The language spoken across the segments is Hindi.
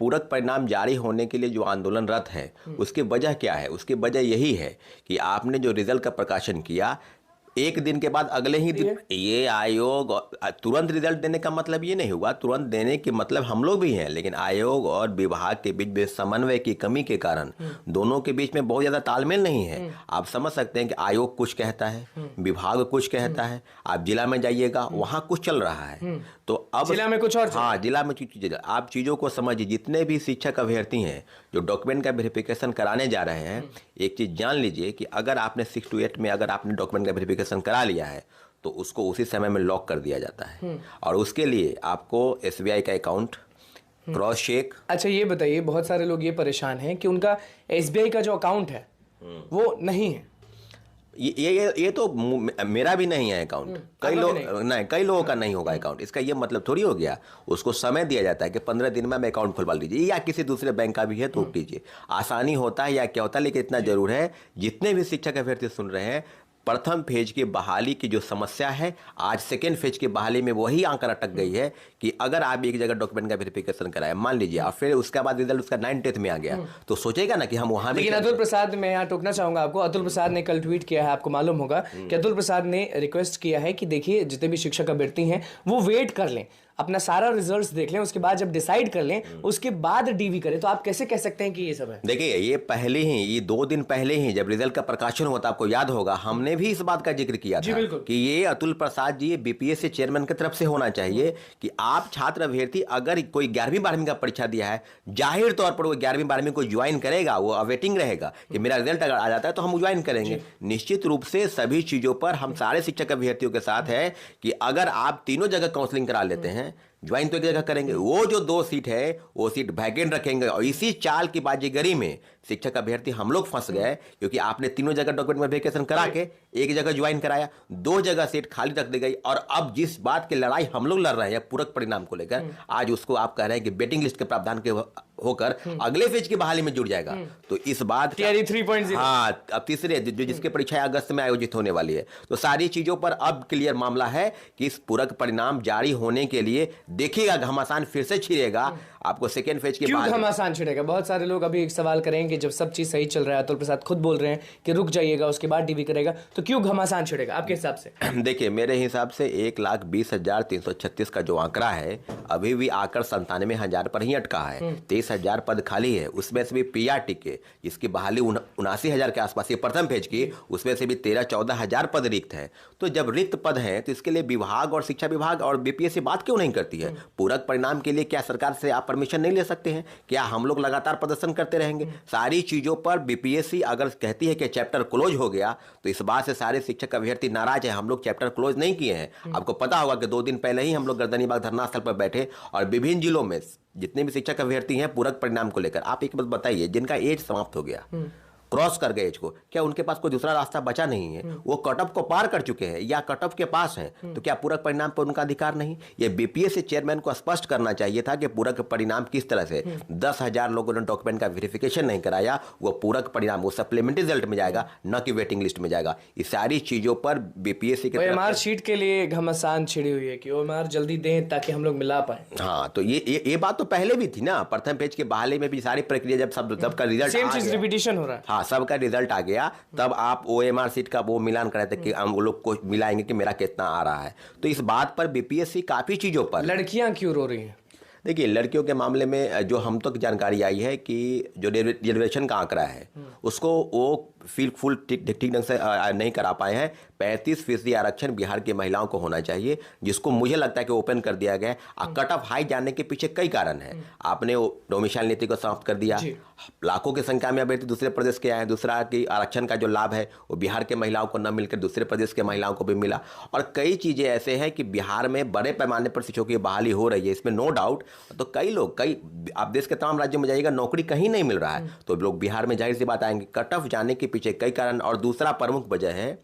पूरक परिणाम जारी होने के लिए जो आंदोलनरत है उसकी वजह क्या है? उसकी वजह यही है कि आपने जो रिजल्ट का प्रकाशन किया, एक दिन के बाद अगले ही दिन ये आयोग तुरंत रिजल्ट देने का मतलब ये नहीं हुआ। तुरंत देने के मतलब हम लोग भी हैं, लेकिन आयोग और विभाग के बीच में समन्वय की कमी के कारण दोनों के बीच में बहुत ज़्यादा तालमेल नहीं है। आप समझ सकते हैं कि आयोग कुछ कहता है, विभाग कुछ कहता है, आप जिला में जाइएगा वहाँ कुछ चल रहा है, तो अब जिला में कुछ और हाँ, जिला में आप चीज़ों को समझिए। जितने भी शिक्षक अभ्यर्थी हैं जो डॉक्यूमेंट का वेरिफिकेशन कराने जा रहे हैं, एक चीज़ जान लीजिए कि अगर आपने 6 to 8 में अगर आपने डॉक्यूमेंट का वेरिफिकेशन करा लिया है तो उसको उसी समय में लॉक कर दिया जाता है, और उसके लिए आपको SBI का अकाउंट क्रॉस चेक। अच्छा ये बताइए, बहुत सारे लोग ये परेशान हैं कि उनका SBI का जो अकाउंट है वो नहीं है। ये तो मेरा भी नहीं है अकाउंट, कई लोग नहीं, कई लोगों का नहीं होगा अकाउंट। इसका ये मतलब थोड़ी हो गया, उसको समय दिया जाता है कि 15 दिन में अकाउंट खुलवा लीजिए, या किसी दूसरे बैंक का भी है तो कीजिए। आसानी होता है या क्या होता है, लेकिन इतना जरूर है, जितने भी शिक्षक अभ्यर्थी सुन रहे हैं, प्रथम फेज की बहाली की जो समस्या है, आज सेकेंड फेज की बहाली में वही आंकर अटक गई है कि अगर आप एक जगह डॉक्यूमेंट का वेरिफिकेशन कराए, मान लीजिए, और फिर उसके बाद रिजल्ट उसका 9th में आ गया, तो सोचेगा ना कि हम वहां। लेकिन अतुल प्रसाद, मैं यहाँ टोकना चाहूंगा आपको, अतुल प्रसाद ने कल ट्वीट किया है, आपको मालूम होगा कि अतुल प्रसाद ने रिक्वेस्ट किया है कि देखिए जितने भी शिक्षक अभ्यर्थी हैं वो वेट कर लें, अपना सारा रिजल्ट्स देख लें, उसके बाद जब डिसाइड कर लें उसके बाद डीवी करें। तो आप कैसे कह सकते हैं कि ये सब है? देखिए, ये पहले ही, ये 2 दिन पहले ही जब रिजल्ट का प्रकाशन हुआ था, आपको याद होगा, हमने भी इस बात का जिक्र किया था कि ये अतुल प्रसाद जी BPSC चेयरमैन की तरफ से होना चाहिए कि आप छात्र अभ्यर्थी अगर कोई 11वीं 12वीं का परीक्षा दिया है, जाहिर तौर पर वो 11वीं 12वीं को ज्वाइन करेगा, वो अवेटिंग रहेगा कि मेरा रिजल्ट अगर आ जाता है तो हम ज्वाइन करेंगे। निश्चित रूप से सभी चीजों पर हम सारे शिक्षक अभ्यर्थियों के साथ है कि अगर आप तीनों जगह काउंसलिंग करा लेते हैं, ज्वाइन तो एक जगह करेंगे, वो जो 2 सीट है वो सीट वैकेंट रखेंगे, और इसी चाल की बाजीगरी में शिक्षक अभ्यर्थी हम लोग फंस गए, क्योंकि आपने तीनों जगह डॉक्यूमेंट वेरिफिकेशन करा के एक जगह ज्वाइन कराया, 2 जगह सीट खाली रख दी गई, और अब जिस बात की लड़ाई हम लोग लड़ रहे हैं पूरक परिणाम को लेकर, आज उसको आप कह रहे हैं कि वेटिंग लिस्ट के प्रावधान के होकर अगले फेज की बहाली में जुड़ जाएगा। तो इस बात तैयारी 3.0, हाँ, अब तीसरे जिसके परीक्षा अगस्त में आयोजित होने वाली है, तो सारी चीजों पर अब क्लियर मामला है कि इस पूरक परिणाम जारी होने के लिए देखिएगा घमासान फिर से छिड़ेगा आपको सेकेंड फेज के बाद। क्यों घमासान छिड़ेगा? बहुत सारे लोग अभी एक सवाल करेंगे, जब सब चीज सही चल रहा है, अतुल प्रसाद खुद बोल रहे हैं कि रुक जाइएगा उसके बाद डीवी करेगा, तो क्यों घमासान छिड़ेगा आपके हिसाब से? देखिए, मेरे हिसाब से 1,20,336 का जो आंकड़ा है अभी भी आकर 97,000 पर ही अटका है। 23,000 पद खाली है, उसमें से भी PRT के जिसकी बहाली 79,000 के आसपास ये प्रथम फेज की, उसमें से भी 13-14 हजार पद रिक्त है। तो जब रिक्त पद है तो इसके लिए विभाग और शिक्षा विभाग और BPSC बात क्यों नहीं करती है? पूरक परिणाम के लिए क्या सरकार से आप परमिशन नहीं ले सकते हैं? क्या हम लोग लगातार प्रदर्शन करते रहेंगे? सारी चीजों पर BPSC अगर कहती है कि चैप्टर क्लोज हो गया, तो इस बात से सारे शिक्षक अभ्यर्थी नाराज है। हम लोग चैप्टर क्लोज नहीं किए हैं। आपको पता होगा कि 2 दिन पहले ही हम लोग गर्दनीबाग धरना स्थल पर बैठे, और विभिन्न जिलों में जितने भी शिक्षक अभ्यर्थी हैं पूरक परिणाम को लेकर, आप एक बात बताइए, जिनका एज समाप्त हो गया, क्रॉस कर गए एज को, क्या उनके पास कोई दूसरा रास्ता बचा नहीं है? वो कट ऑफ को पार कर चुके हैं या कट ऑफ के पास हैं, तो क्या पूरक परिणाम पर उनका अधिकार नहीं? ये BPSC चेयरमैन को स्पष्ट करना चाहिए था कि पूरक परिणाम किस तरह से 10,000 लोगों ने डॉक्यूमेंट का वेरिफिकेशन नहीं कराया, वो पूरक परिणाम वो सप्लीमेंट्री रिजल्ट में जाएगा, न कि वेटिंग लिस्ट में जाएगा। इस सारी चीजों पर BPSC के OMR शीट के लिए घमासान छिड़ी हुई है कि OMR जल्दी दें ताकि हम लोग मिला पाए। हाँ, तो ये बात तो पहले भी थी ना, प्रथम पेज के बहाली में भी सारी प्रक्रिया जब सबका रिजल्ट सेम चीज रिपीटिशन हो रहा है। हाँ, सबका रिजल्ट आ गया, तब आप OMR सीट का वो मिलान कर रहे थे कि हम लोग को मिलाएंगे कि मेरा कितना आ रहा है। तो इस बात पर BPSC काफी चीजों पर। लड़कियां क्यों रो रही हैं? देखिए, लड़कियों के मामले में जो हम तक जानकारी आई है कि जो रिजर्वेशन का आंकड़ा है उसको वो फुल ठीक ढंग से नहीं करा पाए हैं। 35% आरक्षण बिहार की महिलाओं को होना चाहिए, जिसको मुझे लगता है कि ओपन कर दिया गया है। कट ऑफ हाई जाने के पीछे कई कारण हैं। आपने डोमिसाइल नीति को समाप्त कर दिया, लाखों की संख्या में अभ्यर्थी दूसरे प्रदेश के आए, दूसरा कि आरक्षण का जो लाभ है वो बिहार के महिलाओं को न मिलकर दूसरे प्रदेश के महिलाओं को भी मिला, और कई चीज़ें ऐसे हैं कि बिहार में बड़े पैमाने पर शिक्षकों की बहाली हो रही है, इसमें नो डाउट। तो कई आप देश के तमाम राज्यों में जाइएगा, नौकरी कहीं नहीं मिल रहा है, तो लोग बिहार में जाहिर सी बात आएंगे। कट ऑफ जाने के पीछे कई कारण, और दूसरा प्रमुख वजह है,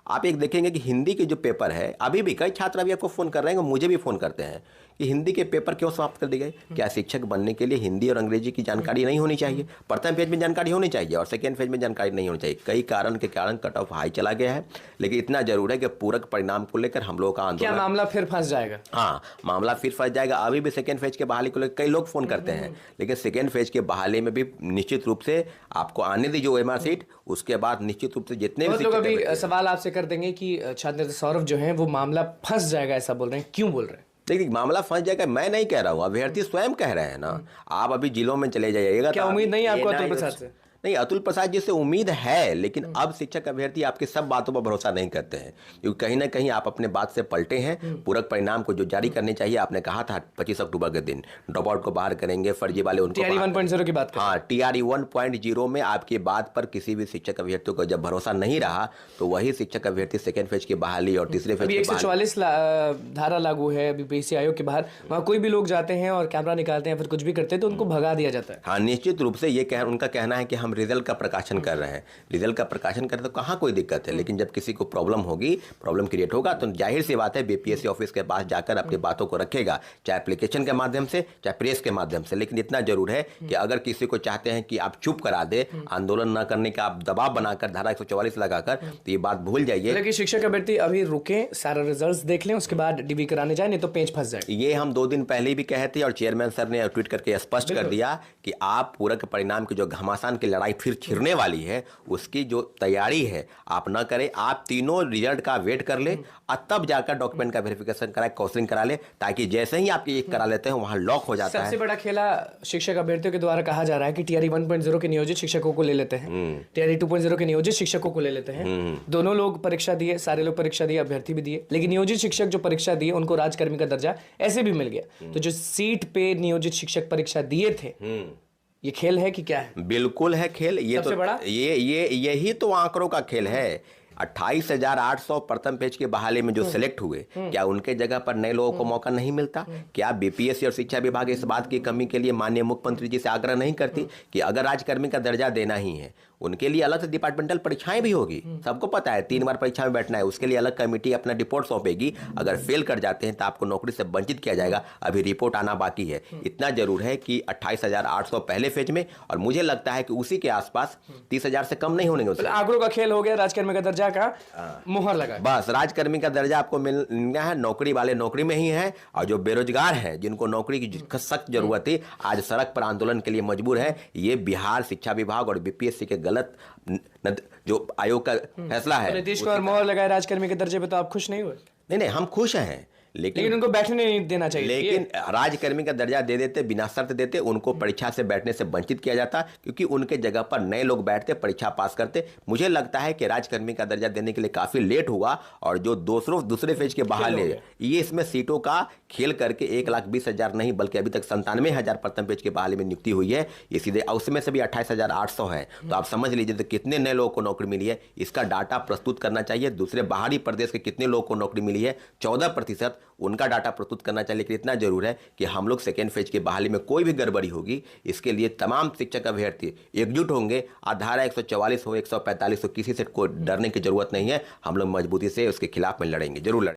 आप एक देखेंगे कि हिंदी के जो पेपर है, अभी भी कई छात्र अभी आपको फ़ोन कर रहे हैं, मुझे भी फ़ोन करते हैं कि हिंदी के पेपर क्यों समाप्त कर दिए गए? क्या शिक्षक बनने के लिए हिंदी और अंग्रेजी की जानकारी नहीं होनी चाहिए? प्रथम फेज में जानकारी होनी चाहिए और सेकेंड फेज में जानकारी नहीं होनी चाहिए। कई कारण के कारण कट ऑफ हाई चला गया है, लेकिन इतना जरूर है कि पूरक परिणाम को लेकर हम लोगों का क्या आंदोलन, मामला फिर फंस जाएगा? हाँ, मामला फिर फंस जाएगा। अभी भी सेकेंड फेज के बहाली को लेकर कई लोग फोन करते हैं, लेकिन सेकेंड फेज के बहाली में भी निश्चित रूप से आपको आने दीजिए OMR सीट, उसके बाद निश्चित रूप से जितने बहुत भी लोग शिक्षक अभी हैं, सवाल आपसे कर देंगे कि छात्र नेता सौरभ जो है वो मामला फंस जाएगा, ऐसा बोल रहे हैं, क्यों बोल रहे हैं? देखिए मामला फंस जाएगा मैं नहीं कह रहा हूँ, अभ्यर्थी स्वयं कह रहे हैं ना। आप अभी जिलों में चले जाइएगा, क्या तो उम्मीद नहीं है आपको ये अतुल ना- प्रसाद से? नहीं, अतुल प्रसाद जी से उम्मीद है, लेकिन अब शिक्षक अभ्यर्थी आपकी सब बातों पर भरोसा नहीं करते हैं, क्योंकि कहीं ना कहीं आप अपने बात से पलटे हैं। पूरक परिणाम को जो जारी करने चाहिए, आपने कहा था 25 अक्टूबर के दिन ड्रॉप आउट को बाहर करेंगे, फर्जी वाले उनको TRE बाहर 1.0 की बात करें। हाँ, TRE 1.0 में आपकी बात पर किसी भी शिक्षक अभ्यर्थियों को जब भरोसा नहीं रहा, तो वही शिक्षक अभ्यर्थी सेकेंड फेज की बहाली और तीसरे फेज अभी की 144 धारा लागू है अभी PSC आयोग के बाहर, वहाँ कोई भी लोग जाते हैं और कैमरा निकालते हैं फिर कुछ भी करते हैं तो उनको भगा दिया जाता है। हाँ, निश्चित रूप से उनका कहना है कि हम रिजल्ट का प्रकाशन कर रहे हैं। रिजल्ट का प्रकाशन करें तो कहाँ कोई दिक्कत है, लेकिन जब किसी को प्रॉब्लम होगी, प्रॉब्लम क्रिएट होगा, तो जाहिर सी बात है BPSC ऑफिस के पास जाकर अपनी बातों को रखेगा, चाहे एप्लीकेशन के माध्यम से, चाहे प्रेस के माध्यम से। लेकिन इतना जरूर है कि अगर किसी को चाहते हैं कि आप चुप करा दे, आंदोलन न करने का आप दबाव बनाकर धारा 144 लगाकर, तो ये बात भूल जाइए। लेकिन शिक्षक अभ्यर्थी अभी रुके, सारा रिजल्ट देख लें, उसके बाद DV कराने जाए, नहीं तो पेंच फंस जाए। ये हम 2 दिन पहले भी कहे थे और चेयरमैन सर ने ट्वीट करके स्पष्ट कर दिया कि आप पूरक परिणाम की जो घमासान की लड़ाई फिर छिड़ने वाली है, उसकी जो तैयारी है आप न करें। आप तीनों रिजल्ट का वेट कर ले और तब जाकर डॉक्यूमेंट का वेरिफिकेशन कराए, काउंसलिंग करा ले, ताकि जैसे ही आपके एक करा लेते हैं वहां लॉक हो जाता सबसे है। बड़ा खेला शिक्षक अभ्यर्थियों के द्वारा कहा जा रहा है कि TRE 1.0 के नियोजित शिक्षकों को ले लेते हैं, TRE 2.0 के नियोजित शिक्षकों को ले लेते हैं। दोनों लोग परीक्षा दिए, सारे लोग परीक्षा दिए, अभ्यर्थी भी दिए, लेकिन नियोजित शिक्षक जो परीक्षा दिए उनको राजकर्मी का दर्जा ऐसे भी मिल गया। तो जो सीट पे नियोजित शिक्षक परीक्षा दिए थे, ये खेल है कि क्या है? बिल्कुल है खेल। ये सबसे तो बड़ा? यही तो आंकड़ों का खेल है। 28,800 प्रथम पेज की बहाली में जो सिलेक्ट हुए, क्या उनके जगह पर नए लोगों को मौका नहीं मिलता? क्या BPSC और शिक्षा विभाग इस बात की कमी के लिए माननीय मुख्यमंत्री जी से आग्रह नहीं करती कि अगर राजकर्मी का दर्जा देना ही है, उनके लिए अलग से डिपार्टमेंटल परीक्षाएं भी होगी? सबको पता है 3 बार परीक्षा में बैठना है, उसके लिए अलग कमेटी अपना रिपोर्ट सौंपेगी। अगर फेल कर जाते हैं तो आपको नौकरी से वंचित किया जाएगा। अभी रिपोर्ट आना बाकी है। इतना जरूर है कि 28,800 पहले फेज में, और मुझे लगता है कि उसी के आसपास 30,000 से कम नहीं होने। आंकड़ों का खेल हो गया, राजकर्मी का दर्जा का मुहर लगा। बस राजकर्मी का दर्जा आपको मिलना है, नौकरी वाले नौकरी में ही है, और जो बेरोजगार हैं, जिनको नौकरी की सख्त जरूरत थी, आज सड़क पर आंदोलन के लिए मजबूर है। ये बिहार शिक्षा विभाग और BPSC के गलत जो आयोग का फैसला है। नीतीश कुमार मोहर लगाए राजकर्मी के दर्जे पे, तो आप खुश नहीं हुए? नहीं, हम खुश हैं, लेकिन उनको बैठने नहीं देना चाहिए। लेकिन राजकर्मी का दर्जा दे देते, बिना शर्त देते, उनको परीक्षा से बैठने से वंचित किया जाता, क्योंकि उनके जगह पर नए लोग बैठते, परीक्षा पास करते। मुझे लगता है कि राजकर्मी का दर्जा देने के लिए काफी लेट हुआ, और जो दूसरे फेज के बहाली ये इसमें सीटों का खेल करके 1,20,000 नहीं, बल्कि अभी तक 97,000 प्रथम पेज के बहाली में नियुक्ति हुई है। ये सीधे उसमें से भी 28,800 है, तो आप समझ लीजिए तो कितने नए लोगों को नौकरी मिली है। इसका डाटा प्रस्तुत करना चाहिए। दूसरे बाहरी प्रदेश के कितने लोगों को नौकरी मिली है, 14%, उनका डाटा प्रस्तुत करना चाहिए। लेकिन इतना जरूर है कि हम लोग सेकेंड फेज की बहाली में कोई भी गड़बड़ी होगी, इसके लिए तमाम शिक्षक अभ्यर्थी एकजुट होंगे। धारा 144 हो, 145 हो, किसी से कोई डरने की जरूरत नहीं है। हम लोग मजबूती से उसके खिलाफ में लड़ेंगे, जरूर लड़ेंगे।